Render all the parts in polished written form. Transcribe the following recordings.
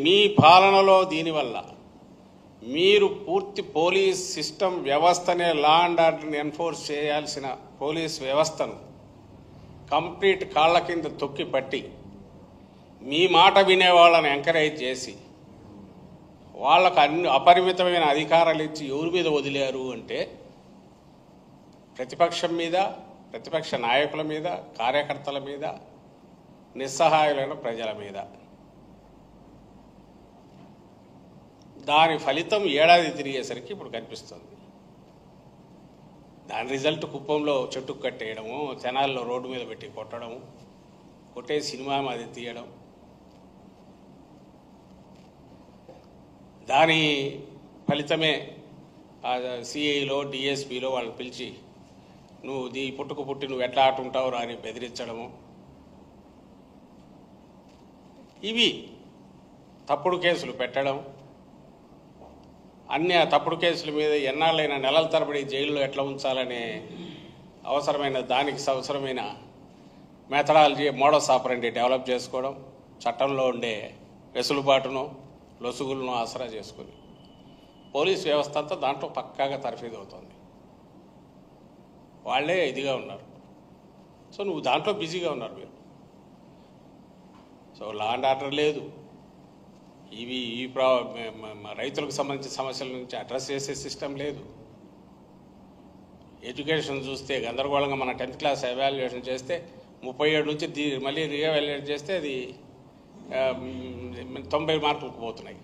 మీ పాలనలో దీనివల్ల మీరు పూర్తి పోలీస్ సిస్టమ్ వ్యవస్థనే లా అండ్ ఆర్డర్ని ఎన్ఫోర్స్ చేయాల్సిన పోలీస్ వ్యవస్థను కంప్లీట్ కాళ్ళ కింద తొక్కి పట్టి మీ మాట వినే వాళ్ళని ఎంకరేజ్ చేసి వాళ్ళకు అన్ని అపరిమితమైన అధికారాలు ఇచ్చి ఎవరి మీద వదిలేరు అంటే ప్రతిపక్షం మీద, ప్రతిపక్ష నాయకుల మీద, కార్యకర్తల మీద, నిస్సహాయులైన ప్రజల మీద. దాని ఫలితం ఏడాది తిరిగేసరికి ఇప్పుడు కనిపిస్తుంది. దాని రిజల్ట్ కుప్పంలో చెట్టుకు కట్టేయడము, తెనాల్లో రోడ్డు మీద పెట్టి కొట్టడము, కొట్టే సినిమా అది తీయడం, దాని ఫలితమే సిఐలో డిఎస్పీలో వాళ్ళని పిలిచి నువ్వు పుట్టుకు పుట్టి నువ్వు ఎట్లా ఆటుంటావు రా అని బెదిరించడము. ఇవి తప్పుడు కేసులు పెట్టడం, అన్ని ఆ తప్పుడు కేసుల మీద ఎన్నాళ్ళైనా నెలల తరబడి జైల్లో ఎట్లా ఉంచాలనే దానికి అవసరమైన మెథడాలజీ, మోడస్ ఆపరెండి డెవలప్ చేసుకోవడం, చట్టంలో ఉండే వెసులుబాటును, లొసుగులను ఆసరా చేసుకుని పోలీస్ వ్యవస్థ అంతా దాంట్లో పక్కాగా తర్ఫీదు అవుతుంది. వాళ్ళే ఇదిగా ఉన్నారు. సో నువ్వు దాంట్లో బిజీగా ఉన్నారు మీరు. సో లా అండ్ ఆర్డర్ లేదు, ఈ రైతులకు సంబంధించిన సమస్యల నుంచి అడ్రస్ చేసే సిస్టమ్ లేదు. ఎడ్యుకేషన్ చూస్తే గందరగోళంగా మన 10th క్లాస్ ఎవాల్యుయేషన్ చేస్తే 37 నుంచి మళ్ళీ రీఎవాల్యుయేట్ చేస్తే అది 90 మార్కులకు పోతున్నాయి.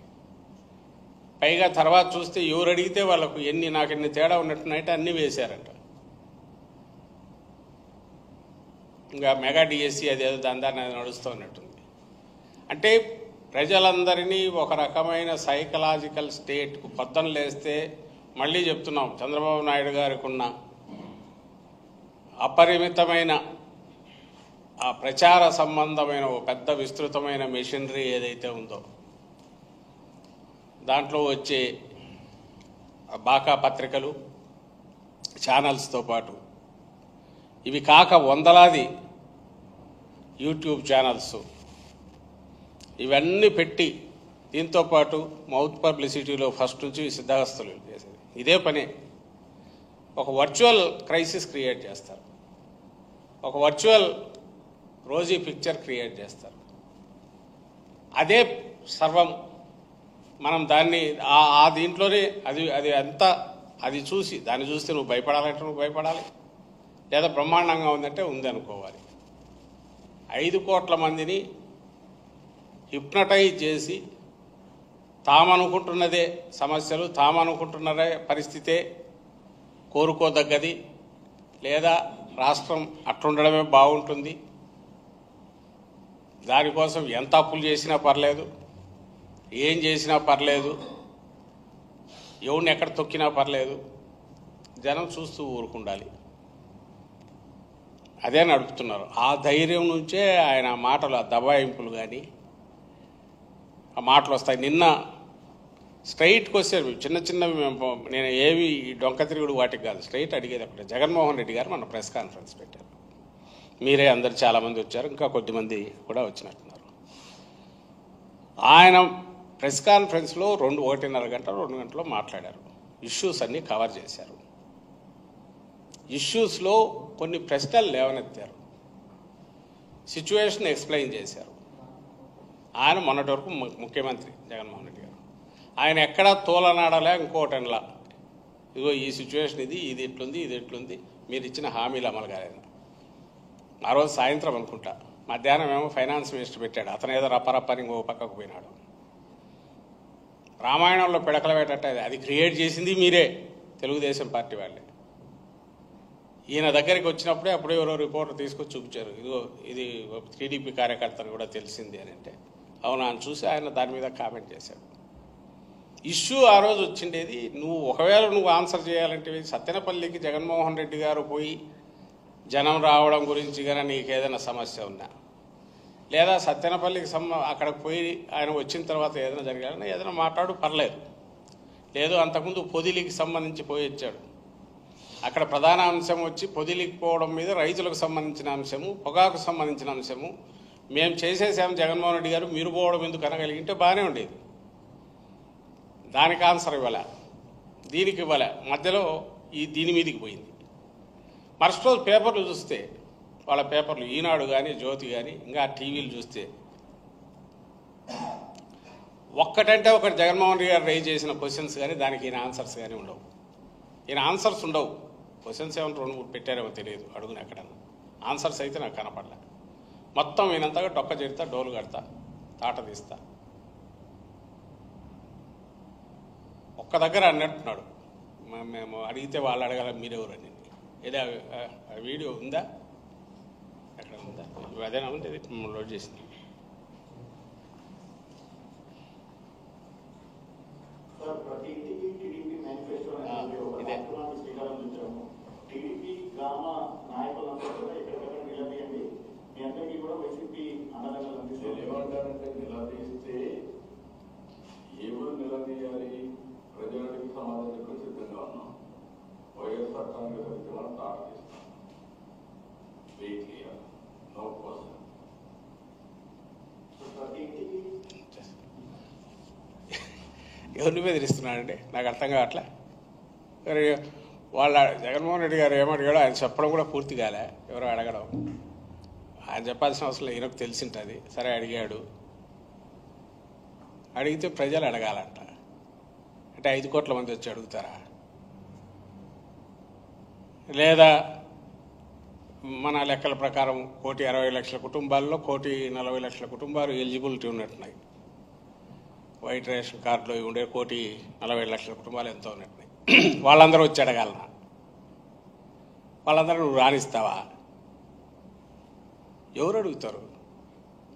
పైగా తర్వాత చూస్తే ఎవరు అడిగితే వాళ్ళకు నాకు ఎన్ని తేడా ఉన్నట్టున్నాయంటే అన్నీ వేశారంట. ఇంకా మెగా డిఎస్సి అదేదో దాని నడుస్తూ ఉన్నట్టుంది. అంటే ప్రజలందరినీ ఒక రకమైన సైకలాజికల్ స్టేట్కు పొద్దున లేస్తే, మళ్ళీ చెప్తున్నాం, చంద్రబాబు నాయుడు గారికి ఉన్న అపరిమితమైన ఆ ప్రచార సంబంధమైన ఒక పెద్ద విస్తృతమైన మెషినరీ ఏదైతే ఉందో, దాంట్లో వచ్చే బాకా పత్రికలు, ఛానల్స్తో పాటు ఇవి కాక వందలాది యూట్యూబ్ ఛానల్స్, ఇవన్నీ పెట్టి దీంతోపాటు మౌత్ పబ్లిసిటీలో ఫస్ట్ నుంచి సిద్ధహస్తులు చేసేది ఇదే పనే. ఒక వర్చువల్ క్రైసిస్ క్రియేట్ చేస్తారు, ఒక వర్చువల్ రోజీ పిక్చర్ క్రియేట్ చేస్తారు. అదే సర్వం. మనం దాన్ని ఆ దీంట్లోనే అది అంతా అది చూసి దాన్ని చూస్తే నువ్వు భయపడాలంటే నువ్వు భయపడాలి, లేదా బ్రహ్మాండంగా ఉందంటే ఉంది అనుకోవాలి. 5 కోట్ల మందిని హిప్నటైజ్ చేసి తామనుకుంటున్నదే సమస్యలు, తామనుకుంటున్నదే పరిస్థితే కోరుకోదగ్గది, లేదా రాష్ట్రం అట్లుండడమే బాగుంటుంది, దానికోసం ఎంత అప్పులు చేసినా పర్లేదు, ఏం చేసినా పర్లేదు, ఎవరిని ఎక్కడ తొక్కినా పర్లేదు, జనం చూస్తూ ఊరుకుండాలి, అదే నడుపుతున్నారు. ఆ ధైర్యం నుంచే ఆయన మాటలు, ఆ దబాయింపులు కానీ ఆ మాటలు వస్తాయి. నిన్న స్ట్రైట్కి వచ్చారు, చిన్న నేను ఏవి డొంక తిరుగుడు వాటికి కాదు, స్ట్రైట్ అడిగేది అప్పుడే. జగన్మోహన్ రెడ్డి గారు మన ప్రెస్ కాన్ఫరెన్స్ పెట్టారు, మీరే అందరు చాలామంది వచ్చారు, ఇంకా కొద్దిమంది కూడా వచ్చినట్టున్నారు. ఆయన ప్రెస్ కాన్ఫరెన్స్లో 1.5 గంట 2 గంటలో మాట్లాడారు. ఇష్యూస్ అన్నీ కవర్ చేశారు. ఇష్యూస్లో కొన్ని ప్రశ్నలు లేవనెత్తారు, సిచ్యువేషన్ ఎక్స్ప్లెయిన్ చేశారు. ఆయన మొన్నటి వరకు ముఖ్యమంత్రి జగన్మోహన్ రెడ్డి గారు, ఆయన ఎక్కడా తోలనాడలే ఇంకోటనలా, ఇదిగో ఈ సిచ్యువేషన్ ఇది ఎట్లుంది, మీరు ఇచ్చిన హామీలు అమలు కాలేదు. ఆ రోజు సాయంత్రం అనుకుంటా, మధ్యాహ్నం ఏమో ఫైనాన్స్ మినిస్టర్ పెట్టాడు, అతను ఏదో రప్పని ఇంకో పక్కకు పోయినాడు. రామాయణంలో పిడకల వేటట్టు అది క్రియేట్ చేసింది మీరే, తెలుగుదేశం పార్టీ వాళ్ళే. ఈయన దగ్గరికి వచ్చినప్పుడే అప్పుడే ఎవరో రిపోర్టర్ తీసుకొచ్చి చూపించారు, ఇదిగో ఇది టీడీపీ కార్యకర్తలు కూడా తెలిసింది అని. అంటే అవునా అని చూసి ఆయన దాని మీద కామెంట్ చేశాడు. ఇష్యూ ఆ రోజు వచ్చిండేది, ఒకవేళ నువ్వు ఆన్సర్ చేయాలంటే సత్తెనపల్లికి జగన్మోహన్ రెడ్డి గారు పోయి జనం రావడం గురించి కానీ నీకు ఏదైనా సమస్య ఉన్నా, లేదా సత్తెనపల్లికి అక్కడికి పోయి ఆయన వచ్చిన తర్వాత ఏదైనా జరగాలని ఏదైనా మాట్లాడు పర్లేదు. లేదు అంతకుముందు పొదిలికి సంబంధించి పోయి వచ్చాడు, అక్కడ ప్రధాన అంశం వచ్చి పొదిలిపోవడం మీద రైతులకు సంబంధించిన అంశము, పొగాకు సంబంధించిన అంశము. మేము చేసేసాము జగన్మోహన్ రెడ్డి గారు, మీరు పోవడం ఎందుకు అనగలిగింటే బాగానే ఉండేది. దానికి ఆన్సర్ ఇవ్వాల, దీనికి ఇవ్వాల, మధ్యలో దీని మీదకి పోయింది. మరుసటి రోజు పేపర్లు చూస్తే, వాళ్ళ పేపర్లు ఈనాడు కానీ జ్యోతి కానీ ఇంకా టీవీలు చూస్తే ఒక్కటంటే ఒకటి జగన్మోహన్ రెడ్డి గారు రైజ్ చేసిన క్వశ్చన్స్ కానీ దానికి ఈయన ఆన్సర్స్ కానీ ఉండవు. ఈయన ఆన్సర్స్ ఉండవు. క్వశ్చన్స్ ఏమైనా 2-3 పెట్టారేమో తెలియదు అడుగుని ఎక్కడన్నా. ఆన్సర్స్ అయితే నాకు కనపడలే. మొత్తం ఈయనంతగా డొక్క చేరుతా, డోలు కడతా, తాట తీస్తా. ఒక్క దగ్గర అన్నట్టున్నాడు, మేము అడిగితే వాళ్ళు అడగాల మీరెవరని. ఏదో వీడియో ఉందా, ఎక్కడ ఉందా? అదేనా ఉంది, లోడ్ చేసింది. ఇదే టీడీపీ గ్రామ నాయకులంతా కూడా ఎక్కడికక్కడ నిలదీయండి, మీ అందరికీ కూడా వైసీపీ అండదండలు అందిస్తారు. ఏమంటారంటే నిలదీస్తే ఎవరు నిలదీయాలి, ప్రజలకు సమాధానం సిద్ధంగా ఉన్నాం. వైఎస్ఆర్ కాంగ్రెస్ అయితే మనం తాట తీస్తాం. Very clear, no question. ఎవరిని బెదిరిస్తున్నాడండి నాకు అర్థం కావట్లే. మరి వాళ్ళ జగన్మోహన్ రెడ్డి గారు ఏమడిగాడో ఆయన చెప్పడం కూడా పూర్తి కాలే, ఎవరో అడగడం. ఆయన చెప్పాల్సిన అవసరం ఈయనకు తెలిసింటుంది. సరే అడిగాడు, అడిగితే ప్రజలు అడగాలంట. అంటే 5 కోట్ల మంది వచ్చి అడుగుతారా? లేదా మన లెక్కల ప్రకారం 1,60,00,000 కుటుంబాల్లో 1,40,00,000 కుటుంబాలు ఎలిజిబిలిటీ ఉన్నట్టున్నాయి. వైట్ రేషన్ కార్డులో ఉండే 1,40,00,000 కుటుంబాలు ఎంతో ఉన్నట్టున్నాయి. వాళ్ళందరూ వచ్చి అడగాలనా? వాళ్ళందరూ నువ్వు రాణిస్తావా? ఎవరు అడుగుతారు?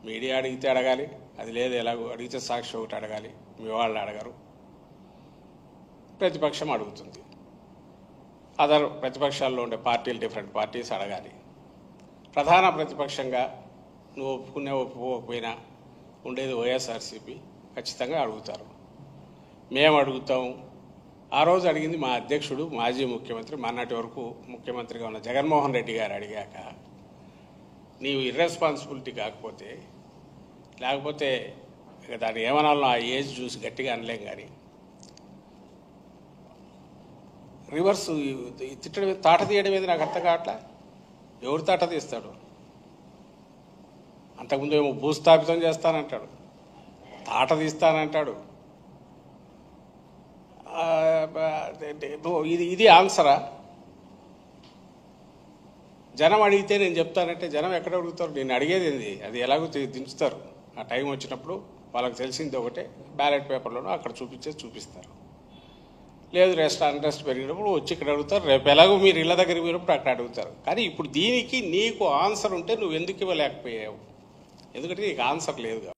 మీడియా అడిగితే అడగాలి, అది లేదు ఎలాగో అడిగితే సాక్షి ఒకటి అడగాలి, మీ వాళ్ళు అడగరు. ప్రతిపక్షం అడుగుతుంది, అదర్ ప్రతిపక్షాల్లో ఉండే పార్టీలు, డిఫరెంట్ పార్టీస్ అడగాలి. ప్రధాన ప్రతిపక్షంగా నువ్వు ఒప్పుకోకపోయినా ఉండేది వైఎస్ఆర్సీపీ, ఖచ్చితంగా అడుగుతారు. మేము అడుగుతాం. ఆ రోజు అడిగింది మా అధ్యక్షుడు, మాజీ ముఖ్యమంత్రి, మొన్నటి వరకు ముఖ్యమంత్రిగా ఉన్న జగన్మోహన్ రెడ్డి గారు అడిగాక నీవు ఇర్రెస్పాన్సిబిలిటీ కాకపోతే, లేకపోతే ఇక దాన్ని ఏమనాలో ఆ ఏజ్ చూసి గట్టిగా అనలేం. కానీ రివర్స్ తిట్టడం, తాట తీయడం ఏది నాకు అర్థం కావట్లే. ఎవరు తాట తీస్తాడు? అంతకుముందు ఏమో భూస్థాపితం చేస్తానంటాడు, తాట తీస్తానంటాడు. ఇది ఆన్సరా? జనం అడిగితే నేను చెప్తానంటే జనం ఎక్కడ అడుగుతారు? నేను అడిగేది ఏంది? అది ఎలాగో దించుతారు. ఆ టైం వచ్చినప్పుడు వాళ్ళకి తెలిసింది ఒకటే, బ్యాలెట్ పేపర్లోనూ అక్కడ చూపిస్తారు. లేదు ఇంట్రెస్ట్ పెరిగినప్పుడు వచ్చి ఇక్కడ అడుగుతారు. రేపు ఎలాగో మీరు ఇళ్ళ దగ్గరికి పోయినప్పుడు అక్కడ అడుగుతారు. కానీ ఇప్పుడు దీనికి నీకు ఆన్సర్ ఉంటే నువ్వు ఎందుకు ఇవ్వలేకపోయావు? ఎందుకంటే నీకు ఆన్సర్ లేదు.